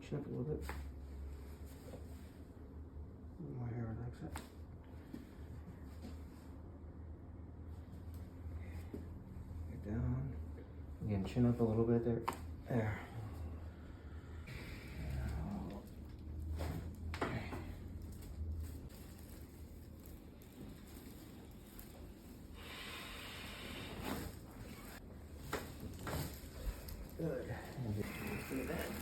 Chin up a little bit. My hair likes it. Get down. Again, chin up a little bit there. There. Good. And just do that.